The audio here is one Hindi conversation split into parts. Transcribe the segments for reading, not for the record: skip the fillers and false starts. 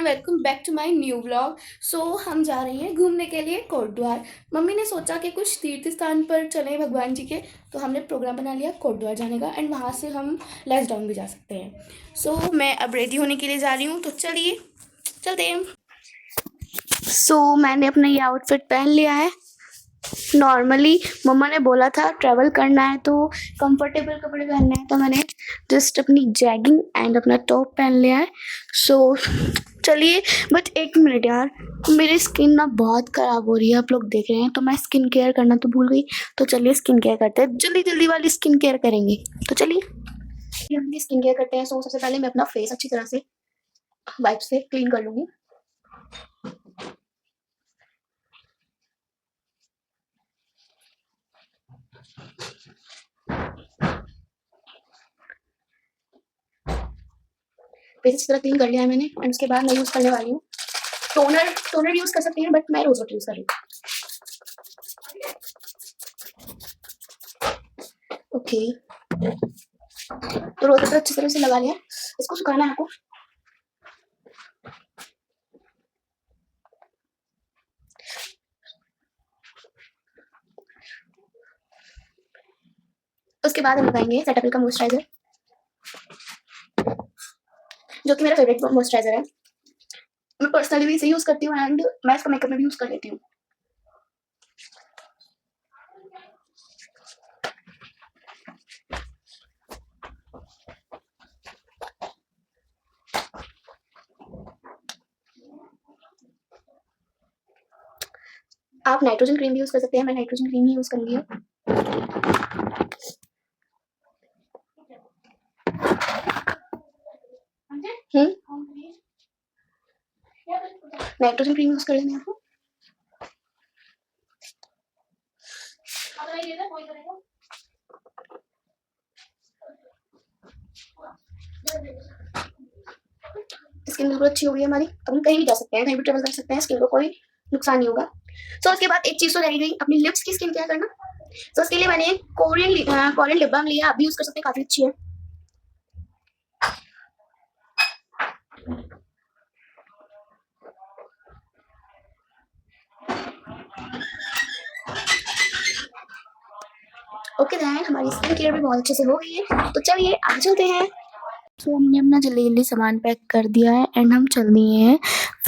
Welcome back to my new vlog. So हम जा रहे हैं घूमने के लिए कोटद्वार। मम्मी ने सोचा कि कुछ तीर्थ स्थान पर चलें भगवान जी के, तो हमने प्रोग्राम बना लिया कोटद्वार जाने का एंड वहाँ से हम लेस डाउन भी जा सकते हैं। सो मैं अब रेडी होने के लिए जा रही हूँ, तो चलिए चलते हैं। सो मैंने अपना ये आउटफिट पहन लिया है। नॉर्मली मम्मा ने बोला था ट्रैवल करना है तो कंफर्टेबल कपड़े पहनने हैं, तो मैंने जस्ट अपनी जैगिंग एंड अपना टॉप पहन लिया है। सो चलिए, बट एक मिनट यार, मेरी स्किन ना बहुत ख़राब हो रही है, आप लोग देख रहे हैं, तो मैं स्किन केयर करना तो भूल गई। तो चलिए स्किन केयर करते हैं, जल्दी जल्दी वाली स्किन केयर करेंगे। तो चलिए हम स्किन केयर करते हैं। सो सबसे पहले मैं अपना फेस अच्छी तरह से वाइप से क्लीन कर लूँगी। फेस अच्छी तरह क्लीन कर लिया है मैंने एंड उसके बाद मैं यूज़ करने वाली हूँ टोनर। टोनर यूज़ कर सकते हैं, बट मैं रोज़ वाटर यूज़ कर रही हूँ। ओके, तो रोज़ वाटर अच्छी तरह से लगा लिया, इसको सुखाना है आपको। उसके बाद हम लगाएंगे सेटाफिल का मॉइस्चराइजर, जो कि मेरा फेवरेट मॉइस्चराइजर है। मैं पर्सनली भी इसे यूज़ करती हूँ एंड मैं इसको मेकअप में भी यूज़ कर लेती हूँ। आप नाइट्रोजन क्रीम भी यूज़ कर सकते हैं, मैं नाइट्रोजन क्रीम ही यूज़ करूँगी अब। नाइट्रोजन क्रीम यूज़ कर लेंगे आपको। स्किन बिल्कुल अच्छी हो गई हमारी, अब हम कहीं भी जा सकते हैं, कहीं भी ट्रेवल कर सकते हैं, स्किन को कोई नुकसान नहीं होगा। सो उसके बाद एक चीज़ तो रह गई, अपनी लिप्स की स्किन केयर करना। सो उसके लिए मैंने कोरियन लिप बाम लिया, आप भी यूज़ कर सकते हैं, काफ़ी अच्छी है। ओके दैन, हमारी स्किन केयर भी बहुत अच्छे से हो गई है, तो चलिए आगे चलते हैं। सो हमने अपना जल्दी जल्दी सामान पैक कर दिया है एंड हम चल दिए हैं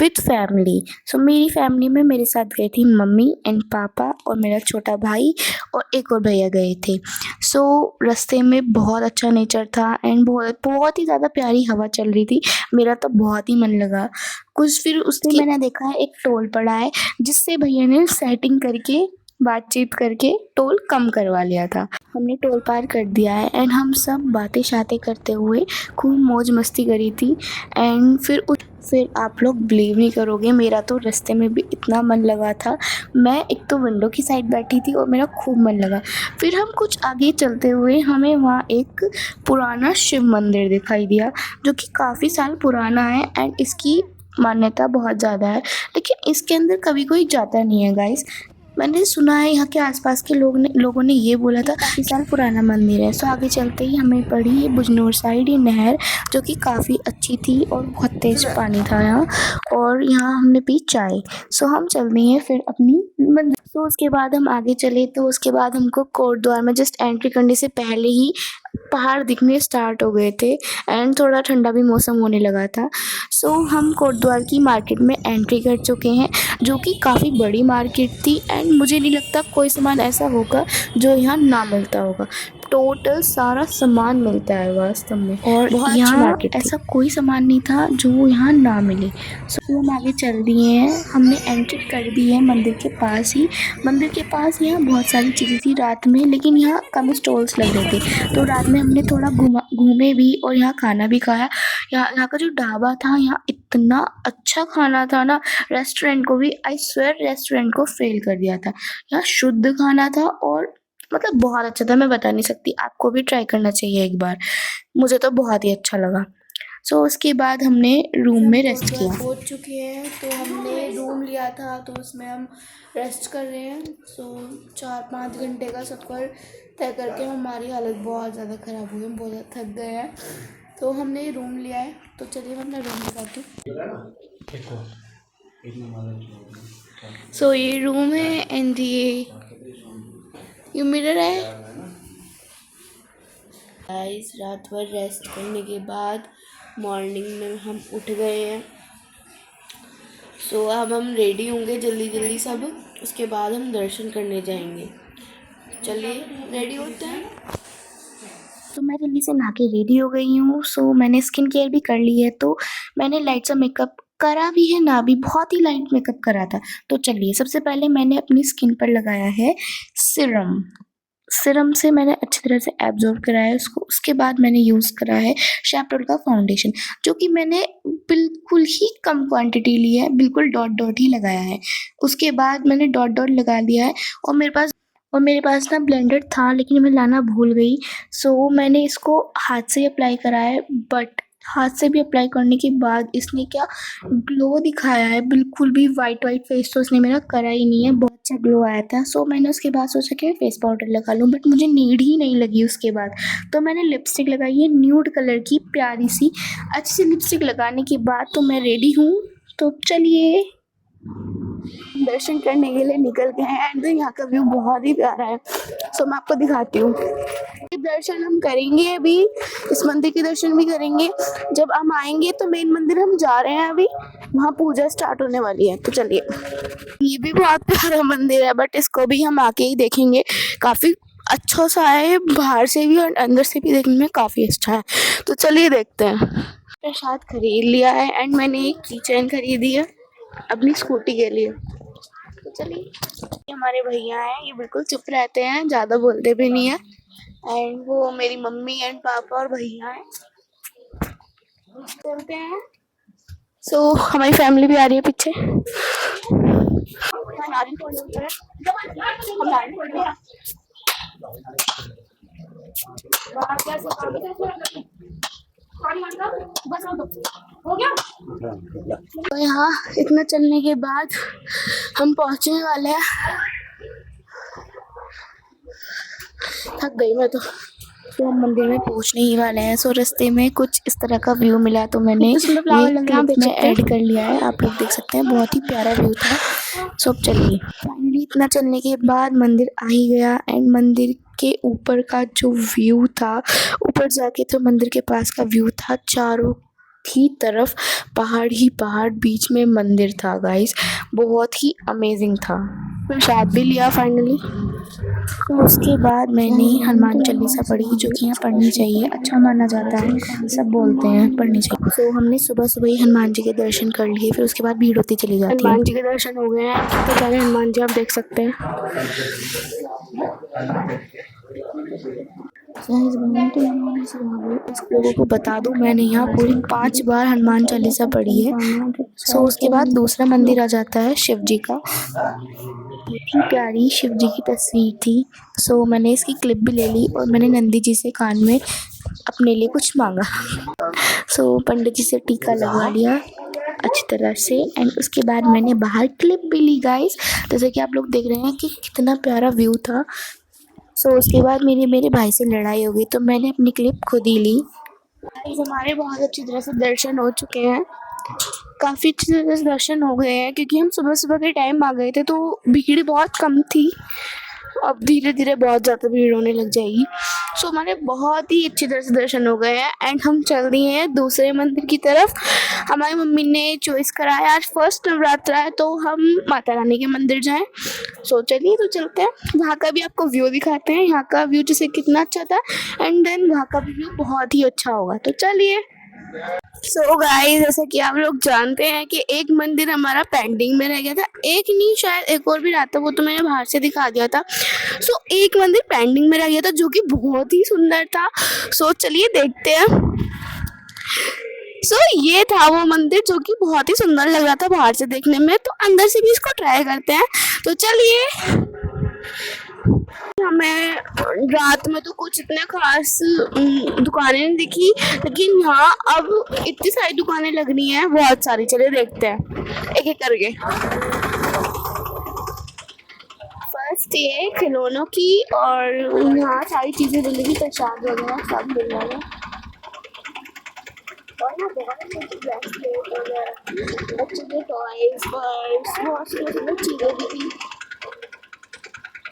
विथ फैमिली। सो मेरी फैमिली में मेरे साथ गई थी मम्मी एंड पापा और मेरा छोटा भाई और एक और भैया गए थे। सो रास्ते में बहुत अच्छा नेचर था एंड बहुत बहुत ही ज़्यादा प्यारी हवा चल रही थी। मेरा तो बहुत ही मन लगा कुछ। फिर उसके मैंने देखा है एक टोल पड़ा है, जिससे भैया ने सेटिंग करके बातचीत करके टोल कम करवा लिया था। हमने टोल पार कर दिया है एंड हम सब बातें शातें करते हुए खूब मौज मस्ती करी थी। एंड फिर आप लोग बिलीव नहीं करोगे, मेरा तो रास्ते में भी इतना मन लगा था। मैं एक तो विंडो की साइड बैठी थी और मेरा खूब मन लगा। फिर हम कुछ आगे चलते हुए हमें वहाँ एक पुराना शिव मंदिर दिखाई दिया, जो कि काफ़ी साल पुराना है एंड इसकी मान्यता बहुत ज़्यादा है, लेकिन इसके अंदर कभी कोई जाता नहीं है गाइस। मैंने सुना है यहाँ के आसपास के लोगों ने ये बोला था काफ़ी साल पुराना मंदिर है। सो आगे चलते ही हमें पड़ी ये बुजनूर साइड ये नहर, जो कि काफ़ी अच्छी थी और बहुत तेज़ पानी था यहाँ, और यहाँ हमने पी चाय। सो हम चल रहे हैं फिर अपनी मंदिर। सो उसके बाद हम आगे चले, तो उसके बाद हमको कोटद्वार में जस्ट एंट्री करने से पहले ही पहाड़ दिखने स्टार्ट हो गए थे एंड थोड़ा ठंडा भी मौसम होने लगा था। सो हम कोटद्वार की मार्केट में एंट्री कर चुके हैं, जो कि काफ़ी बड़ी मार्केट थी एंड मुझे नहीं लगता कोई सामान ऐसा होगा जो यहाँ ना मिलता होगा। टोटल सारा सामान मिलता है वास्तव में, और यहाँ ऐसा कोई सामान नहीं था जो यहाँ ना मिले। सो हम आगे चल दिए हैं, हमने एंट्री कर दी है मंदिर के पास ही। मंदिर के पास यहाँ बहुत सारी चीज़ें थी रात में, लेकिन यहाँ कम स्टॉल्स लग रहे थे, तो रात में हमने थोड़ा घूमे भी और यहाँ खाना भी खाया। यहाँ का जो ढाबा था, यहाँ इतना अच्छा खाना था ना, रेस्टोरेंट को भी, आई स्वेयर रेस्टोरेंट को फेल कर दिया था। यहाँ शुद्ध खाना था और मतलब बहुत अच्छा था, मैं बता नहीं सकती, आपको भी ट्राई करना चाहिए एक बार, मुझे तो बहुत ही अच्छा लगा। सो उसके बाद हमने रूम में रेस्ट किया। पहुंच चुके हैं, तो हमने रूम लिया था, तो उसमें हम रेस्ट कर रहे हैं। सो 4-5 घंटे का सफ़र तय करके हमारी हालत बहुत ज़्यादा ख़राब हो गई, हम बहुत ज़्यादा थक गए हैं, तो हमने रूम लिया है। तो चलिए मैं अपना रूम दिखाती हूँ। सो ये रूम है एंड ये मिरर है गाइस। रात भर रेस्ट करने के बाद मॉर्निंग में हम उठ गए हैं। सो अब हम रेडी होंगे जल्दी जल्दी सब, उसके बाद हम दर्शन करने जाएंगे। चलिए रेडी होते हैं। तो मैं जल्दी से नहा के रेडी हो गई हूँ। सो मैंने स्किन केयर भी कर ली है, तो मैंने लाइट सा मेकअप करा भी है ना, भी बहुत ही लाइट मेकअप करा था। तो चलिए सबसे पहले मैंने अपनी स्किन पर लगाया है सिरम। सिरम से मैंने अच्छी तरह से एब्जॉर्ब कराया है उसको। उसके बाद मैंने यूज़ करा है शैपडॉल का फाउंडेशन, जो कि मैंने बिल्कुल ही कम क्वांटिटी ली है, बिल्कुल डॉट डॉट ही लगाया है। उसके बाद मैंने डॉट डॉट लगा लिया है और मेरे पास ना ब्लेंडर था, लेकिन मैं लाना भूल गई। सो मैंने इसको हाथ से अप्लाई करा है, बट हाथ से भी अप्लाई करने के बाद इसने क्या ग्लो दिखाया है, बिल्कुल भी वाइट वाइट फेस तो इसने मेरा करा ही नहीं है। बहुत अच्छा ग्लो आया था। सो मैंने उसके बाद सोचा कि मैं फेस पाउडर लगा लूँ, बट मुझे नीड ही नहीं लगी उसके बाद। तो मैंने लिपस्टिक लगाई है न्यूड कलर की, प्यारी सी अच्छी सी लिपस्टिक लगाने के बाद तो मैं रेडी हूँ। तो चलिए दर्शन करने के लिए निकल गए हैं एंड यहाँ का व्यू बहुत ही प्यारा है। सो मैं आपको दिखाती हूँ। दर्शन हम करेंगे अभी, इस मंदिर के दर्शन भी करेंगे। जब हम आएंगे तो मेन मंदिर हम जा रहे हैं, अभी वहाँ पूजा स्टार्ट होने वाली है। तो चलिए, ये भी बहुत प्यारा मंदिर है, बट इसको भी हम आके ही देखेंगे। काफ़ी अच्छा सा है, बाहर से भी और अंदर से भी देखने में काफ़ी अच्छा है। तो चलिए देखते हैं। प्रसाद खरीद लिया है एंड मैंने एक की चेन खरीदी है अपनी स्कूटी के लिए। तो चलिए, ये हमारे भैया हैं, ये बिल्कुल चुप रहते हैं, ज़्यादा बोलते भी नहीं है। एंड वो मेरी मम्मी एंड पापा और भैया हैं। चलते हैं। सो हमारी फैमिली भी आ रही है पीछे। तो यहाँ इतना चलने के बाद हम पहुंचने वाले हैं। थक गई मैं तो हम मंदिर में पहुंचने ही वाले हैं। सो रास्ते में कुछ इस तरह का व्यू मिला, तो मैंने ये क्लिप में ऐड कर लिया है। आप लोग देख सकते हैं, बहुत ही प्यारा व्यू था। सो अब चलिए, फाइनली इतना चलने के बाद मंदिर आ ही गया एंड मंदिर के ऊपर का जो व्यू था, ऊपर जाके तो मंदिर के पास का व्यू था, चारों ही तरफ पहाड़ ही पहाड़, बीच में मंदिर था गाइस, बहुत ही अमेजिंग था। प्रसाद भी लिया फाइनली। तो उसके बाद मैंने हनुमान चालीसा पढ़ी, जो कि यहाँ पढ़नी चाहिए, अच्छा माना जाता है, सब बोलते हैं पढ़नी चाहिए। तो हमने सुबह सुबह ही हनुमान जी के दर्शन कर लिए, फिर उसके बाद भीड़ होती चली जाती है। हनुमान जी के दर्शन हो गए हैं, कितने सारे हनुमान जी आप देख सकते हैं। लोगों को बता दूं, मैंने यहाँ पूरी 5 बार हनुमान चालीसा पढ़ी है। सो उसके बाद दूसरा मंदिर आ जाता है शिव जी का। इतनी प्यारी शिव जी की तस्वीर थी। सो मैंने इसकी क्लिप भी ले ली और मैंने नंदी जी से कान में अपने लिए कुछ मांगा। सो पंडित जी से टीका लगवा लिया अच्छी तरह से एंड उसके बाद मैंने बाहर क्लिप भी ली गाइस, जैसे कि आप लोग देख रहे हैं कि कितना प्यारा व्यू था। सो उसके बाद मेरे भाई से लड़ाई हो गई, तो मैंने अपनी क्लिप खुद ही ली। हमारे बहुत अच्छी तरह से दर्शन हो चुके हैं, काफ़ी अच्छी तरह से दर्शन हो गए हैं, क्योंकि हम सुबह सुबह के टाइम आ गए थे तो भीड़ बहुत कम थी। अब धीरे धीरे बहुत ज़्यादा भीड़ होने लग जाएगी। सो हमारे बहुत ही अच्छी तरह से दर्शन हो गए हैं एंड हम चल दिए हैं दूसरे मंदिर की तरफ। हमारी मम्मी ने चॉइस करा है, आज फर्स्ट नवरात्रा है तो हम माता रानी के मंदिर जाएं। सो चलिए, तो चलते हैं। वहाँ का भी आपको व्यू दिखाते हैं, यहाँ का व्यू जैसे कितना अच्छा था एंड देन वहाँ का व्यू बहुत ही अच्छा होगा। तो चलिए। सो गाइस, जैसा कि आप लोग जानते हैं कि एक मंदिर हमारा पेंडिंग में रह गया था, एक नहीं शायद एक और भी रहा था, वो तो मैंने बाहर से दिखा दिया था। सो एक मंदिर पेंडिंग में रह गया था जो कि बहुत ही सुंदर था। सो चलिए देखते हैं। सो ये था वो मंदिर जो कि बहुत ही सुंदर लग रहा था बाहर से देखने में, तो अंदर से भी इसको ट्राई करते हैं। तो चलिए। हमें रात में तो कुछ इतने खास दुकानें नहीं दिखी, लेकिन यहाँ अब इतनी सारी दुकानें लग रही हैं, बहुत सारी। चलिए देखते हैं एक एक करके। फर्स्ट ये खिलौनों की, और यहाँ सारी चीज़ें मिलेगी, प्रसाद वगैरह सब मिल रहा है। और ना बहुत अच्छी ब्रेसलेट वगैरह, बच्चों के टॉयज, पर्स, बहुत सी चीज़ें भी थी,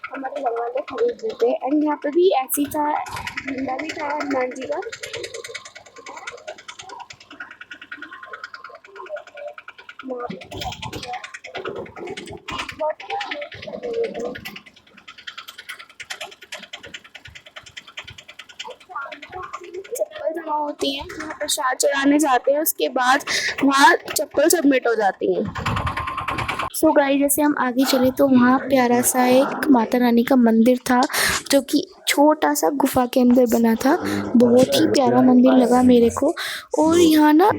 हमारे घर वाले खरीद देते। एंड यहाँ पे भी ऐसी था, झंडा भी था हनुमान जी का। वहाँ पे बहुत चप्पल जमा होती है, वहाँ प्रसाद चढ़ाने जाते हैं, उसके बाद वहाँ चप्पल सबमिट हो जाती है। सो गाइस जैसे हम आगे चले तो वहाँ प्यारा सा एक माता रानी का मंदिर था, जो कि छोटा सा गुफा के अंदर बना था। बहुत ही प्यारा मंदिर लगा मेरे को। और यहाँ ना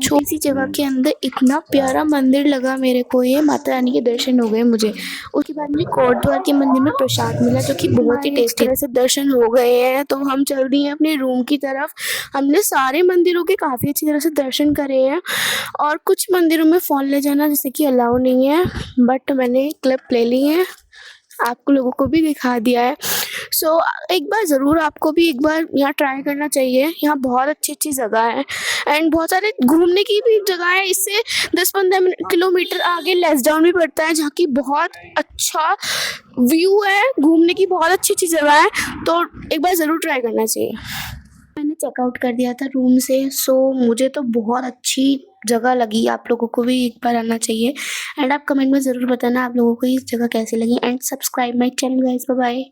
छोटी सी जगह के अंदर इतना प्यारा मंदिर लगा मेरे को, ये माता रानी के दर्शन हो गए मुझे। उसके बाद मुझे कोट द्वार के मंदिर में प्रसाद मिला, जो कि बहुत ही टेस्टी तरह से दर्शन हो गए हैं। तो हम चल दिए हैं अपने रूम की तरफ। हमने सारे मंदिरों के काफ़ी अच्छी तरह से दर्शन करे हैं, और कुछ मंदिरों में फ़ोन ले जाना जैसे कि अलाउ नहीं है, बट मैंने क्लिप ले ली है, आपको लोगों को भी दिखा दिया है। सो एक बार ज़रूर आपको भी एक बार यहाँ ट्राई करना चाहिए। यहाँ बहुत अच्छी जगह है, एंड बहुत सारे घूमने की भी जगह है। इससे 10-15 किलोमीटर आगे लेसडाउन भी पड़ता है, जहाँ की बहुत अच्छा व्यू है, घूमने की बहुत अच्छी जगह है। तो एक बार ज़रूर ट्राई करना चाहिए। मैंने चेकआउट कर दिया था रूम से, सो मुझे तो बहुत अच्छी जगह लगी। आप लोगों को भी एक बार आना चाहिए, एंड आप कमेंट में ज़रूर बताना आप लोगों को ये जगह कैसी लगी, and subscribe my channel guys. Bye bye.